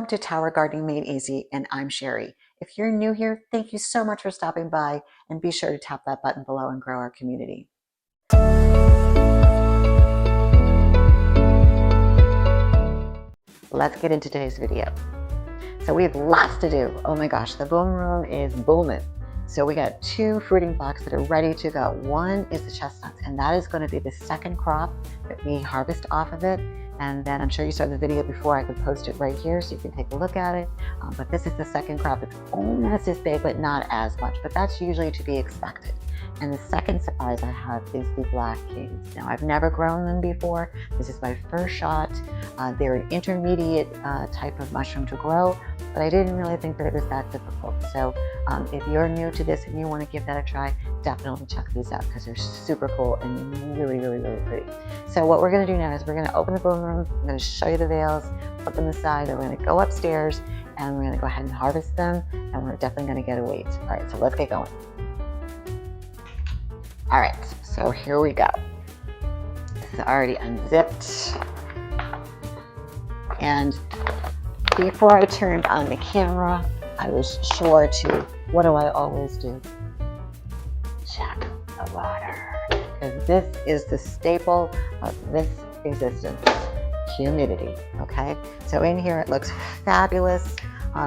Welcome to Tower Gardening Made Easy, and I'm Sherry. If you're new here, thank you so much for stopping by, and be sure to tap that button below and grow our community. Let's get into today's video. So we have lots to do. Oh my gosh, the boom room is booming. So we got 2 fruiting blocks that are ready to go. One is the chestnuts, and that is going to be the second crop that we harvest off of it. And then I'm sure you saw the video before. I could post it right here so you can take a look at it. But this is the second crop. It's almost as big, but not as much. But that's usually to be expected. And the second surprise I have is the black kings. Now, I've never grown them before. This is my first shot. They're an intermediate type of mushroom to grow, but I didn't really think that it was that difficult. So if you're new to this and you want to give that a try, definitely check these out because they're super cool and really, really, really pretty. So what we're going to do now is we're going to open the bloom room. I'm going to show you the veils, put them aside, and we're going to go upstairs and we're going to go ahead and harvest them, and we're definitely going to get a weight. All right, so let's get going. All right, so here we go. This is already unzipped. And before I turned on the camera, I was sure to, what do I always do? Check the water. Because this is the staple of this existence, humidity, okay? So in here it looks fabulous.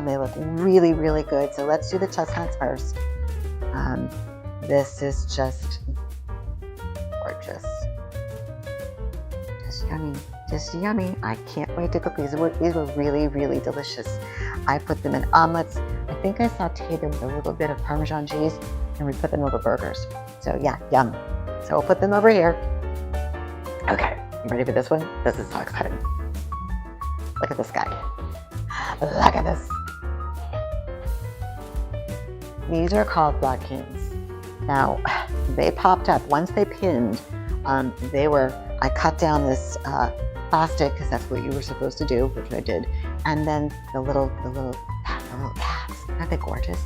They look really, really good. So let's do the chestnuts first. This is just gorgeous. Just yummy, just yummy. I can't wait to cook these. These were really, really delicious. I put them in omelets. I think I sauteed them with a little bit of Parmesan cheese, and we put them over burgers. So yeah, yum. So we'll put them over here. Okay, you ready for this one? This is so exciting. Look at this guy. Look at this. These are called black kings. Now, they popped up. Once they pinned, I cut down this plastic because that's what you were supposed to do, which I did. And then the little cats, aren't they gorgeous?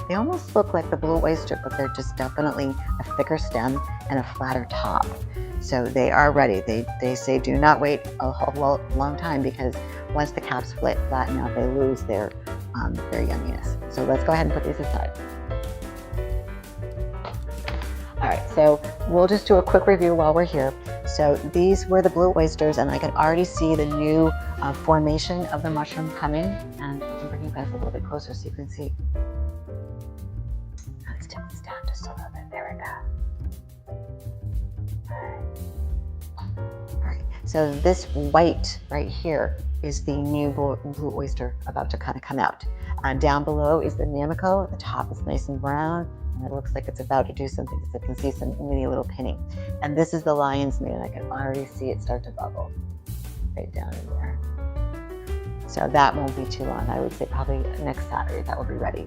They almost look like the blue oyster, but they're just definitely a thicker stem and a flatter top. So they are ready. They say do not wait a whole long time because once the caps flatten out, they lose their yumminess. So let's go ahead and put these aside. All right, so we'll just do a quick review while we're here. So these were the blue oysters, and I can already see the new formation of the mushroom coming. And I can bring you guys a little bit closer so you can see. Let's take this down just a little bit. There we go. All right, so this white right here is the new blue oyster about to kind of come out. Down below is the Namiko. The top is nice and brown. And it looks like it's about to do something because I can see some mini little pinning. And this is the lion's mane. I can already see it start to bubble right down in there. So that won't be too long. I would say probably next Saturday that will be ready.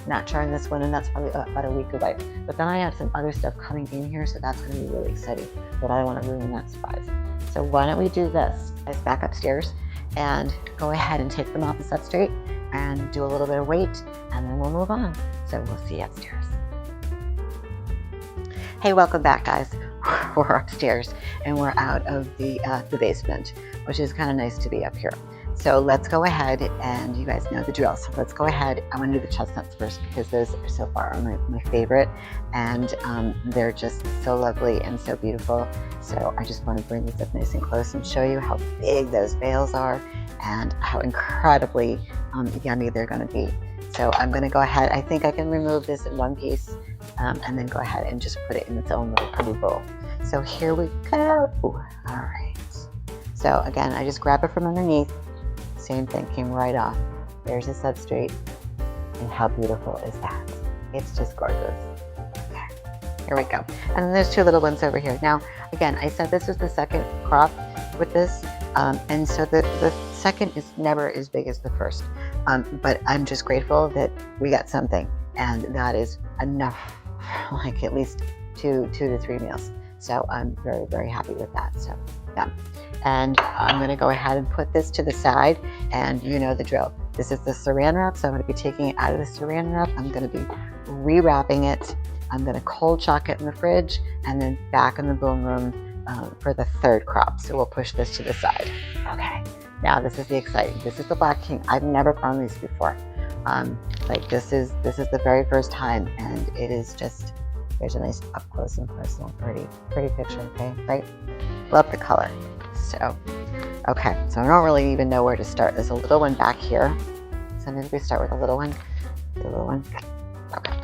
Not trying this one, and that's probably about a week away. But then I have some other stuff coming in here, so that's going to be really exciting. But I don't want to ruin that surprise. So why don't we do this? Let's back upstairs and go ahead and take them off the substrate and do a little bit of weight, and then we'll move on. So we'll see you upstairs. Hey, welcome back, guys. We're upstairs and we're out of the basement, which is kind of nice to be up here. So let's go ahead, and you guys know the drill. So let's go ahead. I'm going to do the chestnuts first because those are so far my favorite, and they're just so lovely and so beautiful. So I just want to bring these up nice and close and show you how big those veils are and how incredibly yummy they're going to be. So I'm going to go ahead. I think I can remove this in one piece and then go ahead and just put it in its own little pretty bowl. So here we go. All right. So again, I just grab it from underneath. Same thing, came right off. There's a substrate. And how beautiful is that? It's just gorgeous. Okay, here we go. And then there's 2 little ones over here. Now, again, I said this was the second crop with this. And so the second is never as big as the first. But I'm just grateful that we got something, and that is enough for like at least two to 3 meals. So I'm very, very happy with that. So yeah. And I'm going to go ahead and put this to the side, and you know the drill. This is the saran wrap, so I'm going to be taking it out of the saran wrap. I'm going to be rewrapping it. I'm going to cold chock it in the fridge, and then back in the bloom room for the third crop. So we'll push this to the side. Okay, Now this is the exciting. This is the Black King. I've never grown these before. Like this is the very first time, and it is just, there's a nice up close and personal, pretty picture. Okay, right? Love the color. So, okay, so I don't really even know where to start. There's a little one back here. So maybe we start with a little one. The little one. Okay,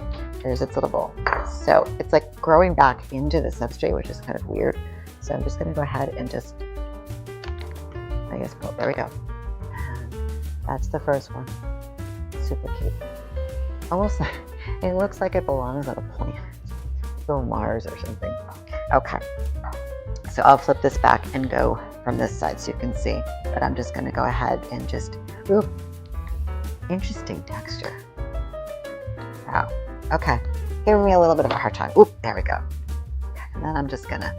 here's its little bowl. So it's like growing back into the substrate, which is kind of weird. So I'm just going to go ahead and just, I guess, pull. There we go. And that's the first one. Super cute. Almost like, it looks like it belongs on a planet. Little Mars or something. Okay. So I'll flip this back and go from this side so you can see. But I'm just going to go ahead and just, ooh, interesting texture. Wow. Okay. Give me a little bit of a hard time. Oop, there we go. Okay. And then I'm just going to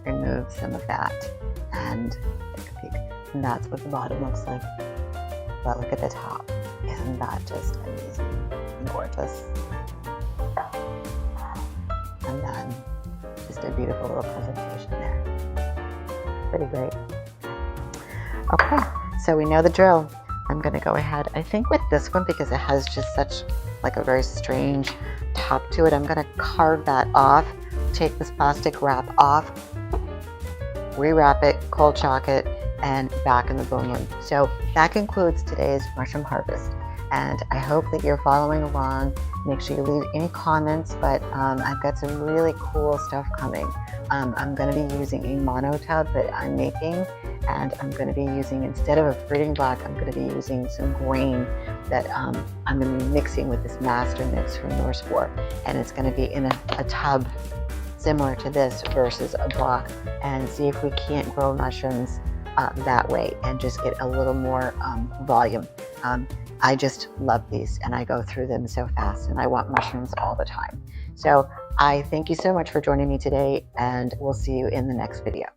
remove some of that and take a peek. And that's what the bottom looks like. But look at the top. Isn't that just amazing and gorgeous? And then just a beautiful little presentation there. Pretty great. Okay, so we know the drill. I'm going to go ahead, I think with this one, because it has just such like a very strange top to it, I'm going to carve that off, take this plastic wrap off, rewrap it, cold chalk it, and back in the boom room. So that concludes today's mushroom harvest. And I hope that you're following along. Make sure you leave any comments, but I've got some really cool stuff coming. I'm going to be using a mono tub that I'm making, and I'm going to be using, instead of a fruiting block, I'm going to be using some grain that I'm going to be mixing with this master mix from Norse War. And it's going to be in a tub similar to this versus a block, and see if we can't grow mushrooms that way and just get a little more volume. I just love these, and I go through them so fast, and I want mushrooms all the time. So I thank you so much for joining me today, and we'll see you in the next video.